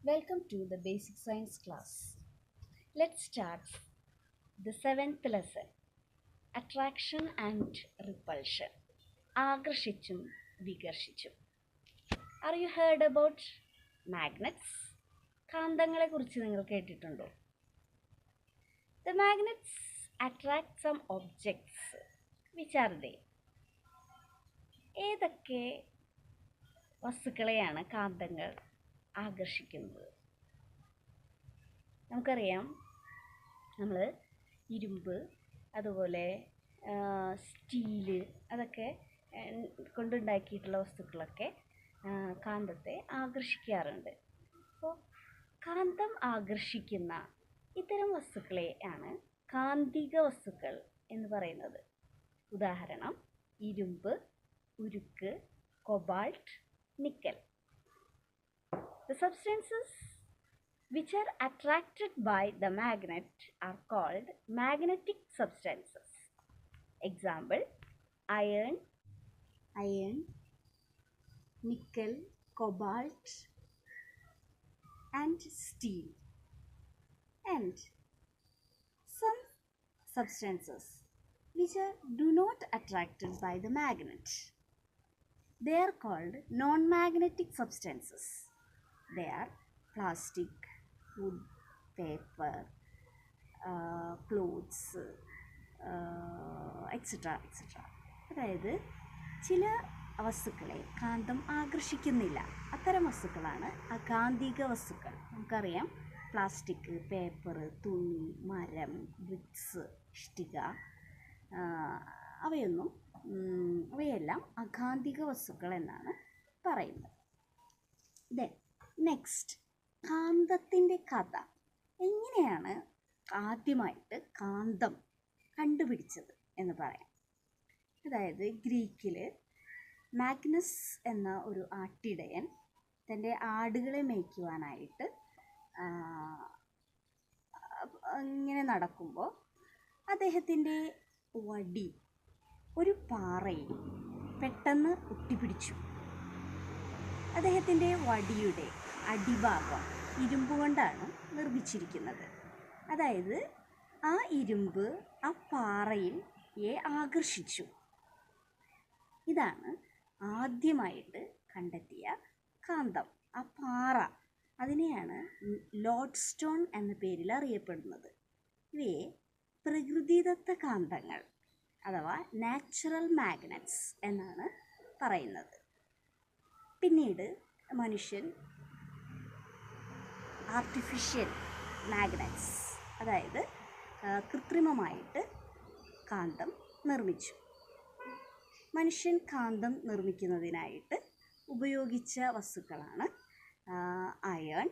Welcome to the basic science class. Let's start the 7th lesson, attraction and repulsion. ആകർഷിച്ചും വികർഷിച്ചും. Are you heard about magnets? കാന്തങ്ങളെ കുറിച്ച് നിങ്ങൾ കേട്ടിട്ടുണ്ടോ? The magnets attract some objects. Which are they? ഏതൊക്കെ വസ്തുക്കളെയാണ് കാന്തങ്ങൾ ആകർഷിക്കുന്നത്? നമുക്കറിയാം, നമ്മൾ ഇരുമ്പ്, അതുപോലെ സ്റ്റീല്, അതൊക്കെ കൊണ്ടുണ്ടാക്കിയിട്ടുള്ള വസ്തുക്കളൊക്കെ കാന്തത്തെ ആകർഷിക്കാറുണ്ട്. അപ്പോൾ കാന്തം ആകർഷിക്കുന്ന ഇത്തരം വസ്തുക്കളെ ആണ് കാന്തിക വസ്തുക്കൾ എന്ന് പറയുന്നത്. ഉദാഹരണം: ഇരുമ്പ്, ഉരുക്ക്, cobalt, nickel. The substances which are attracted by the magnet are called magnetic substances. Example: iron, nickel, cobalt, and steel. And some substances which do not attracted by the magnet, they are called non-magnetic substances. They are plastic, wood, paper, clothes, etc. അതായത് ചില വസ്തുക്കളെ കാന്തം ആകർഷിക്കുന്നില്ല. അത്തരം വസ്തുക്കളാണ് അകാന്തിക വസ്തുക്കൾ. നമുക്കറിയാം, plastic, paper, തുണി, മരം, ബ്രിക്സ്, ഇഷ്ടിക, അവയെല്ലാം അകാന്തിക വസ്തുക്കൾ എന്നാണ് പറയുന്നത്. ദെൻ നെക്സ്റ്റ്, കാന്തത്തിൻ്റെ കഥ. എങ്ങനെയാണ് ആദ്യമായിട്ട് കാന്തം കണ്ടുപിടിച്ചത് എന്ന് പറയാം. അതായത് ഗ്രീക്കിൽ മാഗ്നസ് എന്ന ഒരു ആട്ടിടയൻ തൻ്റെ ആടുകളെ മേയ്ക്കുവാനായിട്ട് ഇങ്ങനെ നടക്കുമ്പോൾ അദ്ദേഹത്തിൻ്റെ വടി ഒരു പാറയിൽ പെട്ടെന്ന് ഒട്ടിപ്പിടിച്ചു. അദ്ദേഹത്തിൻ്റെ വടിയുടെ അടിഭാഗം ഇരുമ്പ് കൊണ്ടാണ് നിർമ്മിച്ചിരിക്കുന്നത്. അതായത് ആ ഇരുമ്പ് ആ പാറയിൽ ആകർഷിച്ചു. ഇതാണ് ആദ്യമായിട്ട് കണ്ടെത്തിയ കാന്തം. ആ പാറ, അതിനെയാണ് ലോഡ്സ്റ്റോൺ എന്ന പേരിൽ അറിയപ്പെടുന്നത്. ഇവയെ പ്രകൃതിദത്ത കാന്തങ്ങൾ അഥവാ നാച്ചുറൽ മാഗ്നറ്റ്സ് എന്നാണ് പറയുന്നത്. പിന്നീട് മനുഷ്യൻ ആർട്ടിഫിഷ്യൽ മാഗ്നറ്റ്സ്, അതായത് കൃത്രിമമായിട്ട് കാന്തം നിർമ്മിച്ചു. മനുഷ്യൻ കാന്തം നിർമ്മിക്കുന്നതിനായിട്ട് ഉപയോഗിച്ച വസ്തുക്കളാണ് iron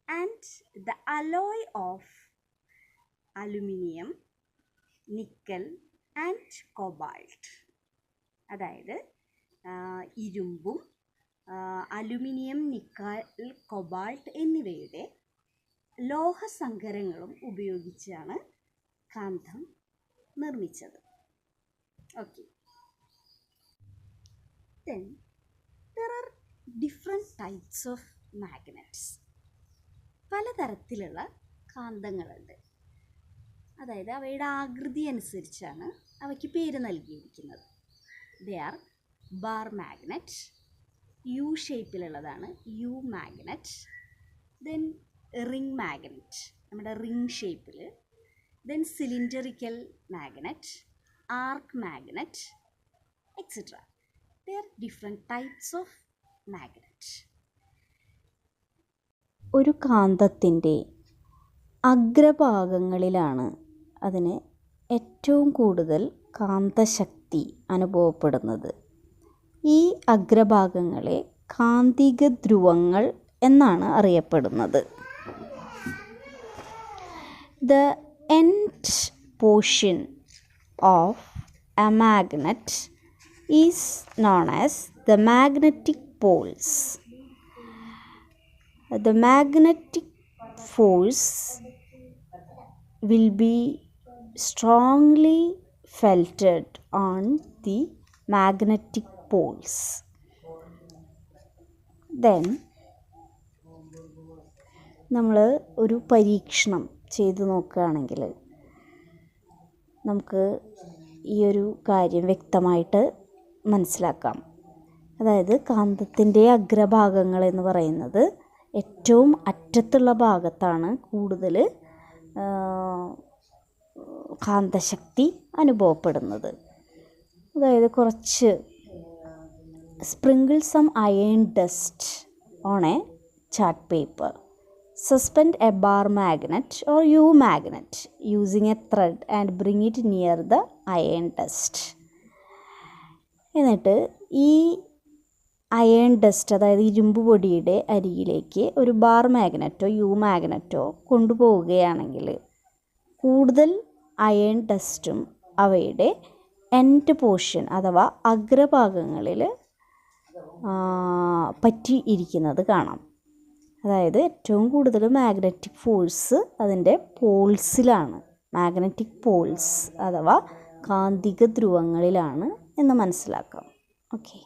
and the alloy of aluminium, nickel and cobalt. അതായത് ഇരുമ്പും അലുമിനിയം, നിക്കൽ, കൊബാൾട്ട് എന്നിവയുടെ ലോഹസങ്കരങ്ങളും ഉപയോഗിച്ചാണ് കാന്തം നിർമ്മിച്ചത്. Okay. Then there are different types of magnets. പലതരത്തിലുള്ള കാന്തങ്ങളുണ്ട്. അതായത് അവയുടെ ആകൃതി അനുസരിച്ചാണ് അവയ്ക്ക് പേര് നൽകിയിരിക്കുന്നത്. They are bar magnet, U ഷേപ്പിലുള്ളതാണ് U magnet. Then ring magnet, നമ്മുടെ റിംഗ് ഷേപ്പിൽ. Then cylindrical magnet, arc magnet, etcetera. There are different types of magnet. ഒരു കാന്തത്തിൻ്റെ അഗ്രഭാഗങ്ങളിലാണ് അതിന് ഏറ്റവും കൂടുതൽ കാന്തശക്തി അനുഭവപ്പെടുന്നത്. ഈ അഗ്രഭാഗങ്ങളെ കാന്തിക ധ്രുവങ്ങൾ എന്നാണ് അറിയപ്പെടുന്നത്. The end portion of a magnet is known as the magnetic poles. The magnetic force will be strongly felt on the magnetic poles. Then നമ്മൾ ഒരു പരീക്ഷണം ചെയ്തു നോക്കുകയാണെങ്കിൽ നമുക്ക് ഈ ഒരു കാര്യം വ്യക്തമായിട്ട് മനസ്സിലാക്കാം. അതായത് കാന്തത്തിൻ്റെ അഗ്രഭാഗങ്ങൾ എന്ന് പറയുന്നത് ഏറ്റവും അറ്റത്തുള്ള ഭാഗത്താണ് കൂടുതൽ കാന്തശക്തി അനുഭവപ്പെടുന്നത്. അതായത് കുറച്ച് sprinkle some iron dust on a chart paper. Suspend a bar magnet or U magnet using a thread and bring it near the iron dust. എന്നിട്ട് ഈ അയൺ ഡസ്റ്റ്, അതായത് ഇരുമ്പ് പൊടിയുടെ അരികിലേക്ക് ഒരു ബാർ മാഗ്നറ്റോ യു മാഗ്നറ്റോ കൊണ്ടുപോവുകയാണെങ്കിൽ കൂടുതൽ iron ഡസ്റ്റും അവയുടെ end portion അഥവാ അഗ്രഭാഗങ്ങളിൽ പറ്റി ഇരിക്കുന്നത് കാണാം. അതായത് ഏറ്റവും കൂടുതൽ മാഗ്നറ്റിക് ഫോഴ്സ് അതിൻ്റെ പോൾസിലാണ്, മാഗ്നറ്റിക് പോൾസ് അഥവാ കാന്തിക ധ്രുവങ്ങളിലാണ് എന്ന് മനസ്സിലാക്കാം. ഓക്കെ.